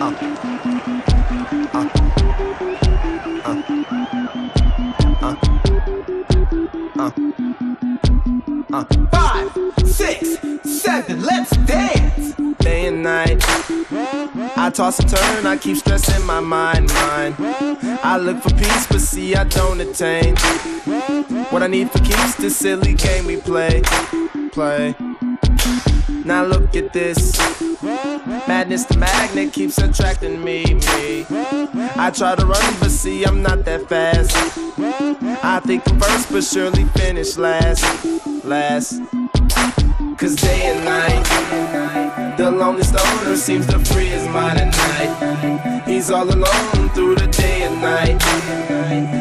5, 6, 7, let's dance. Day and night, I toss and turn, I keep stressing my mind. I look for peace, but see I don't attain what I need for keeps. This silly game we play. Now look at this, madness, the magnet keeps attracting me. I try to run, but see I'm not that fast. I think I'm first, but surely finish last. Cause day and night, the lonely stoner seems to free his mind at night. He's all alone through the day and night.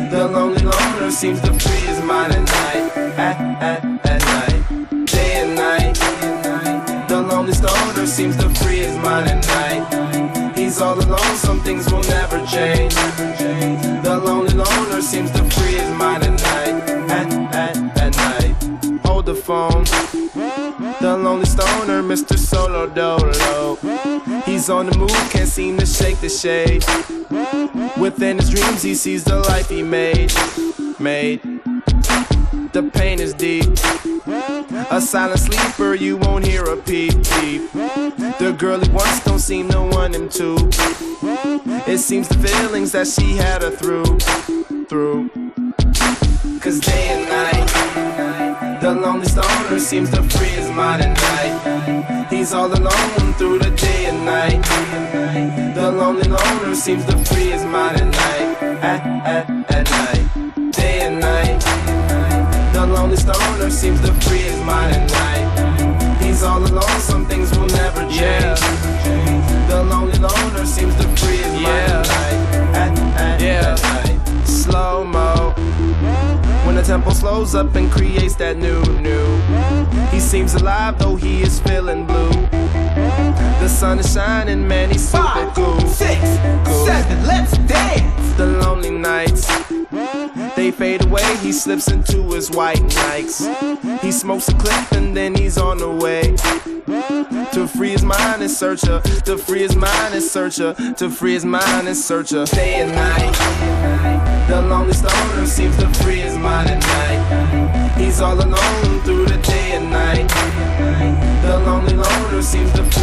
The lonely loner seems to free his mind at night. At night, day and night, the lonely stoner seems to free his mind at night. He's all alone, some things will never change. The lonely loner seems to free his mind at night. At night, hold the phone. The lonely stoner, Mr. Solo Dolo. He's on the move, can't seem to shake the shade. Within his dreams, he sees the life he made. The pain is deep. A silent sleeper, you won't hear a peep. The girl he wants don't seem to want him to. It seems the feelings that she had her through. Cause day and night, the lonely stoner seems to free his mind at night. He's all alone through the day and night. The lonely loner seems to free his mind at night. At night, day and night, the lonely stoner seems to free his mind at night. He's all alone, some things will never change. The lonely loner seems to free his mind at night. At night, slow-mo, when the tempo slows up and creates that new. He seems alive though he is feeling blue. The sun is shining, man, he's super cool. 5, 6, 7, let's dance. The lonely nights, they fade away, he slips into his white Nikes. He smokes a clip and then he's on the way to free his mind and searcher, to free his mind and searcher, to free his mind and searcher. Day and night, the lonely stoner seems to free his mind at night. He's all alone through the day and night. The lonely loner seems to free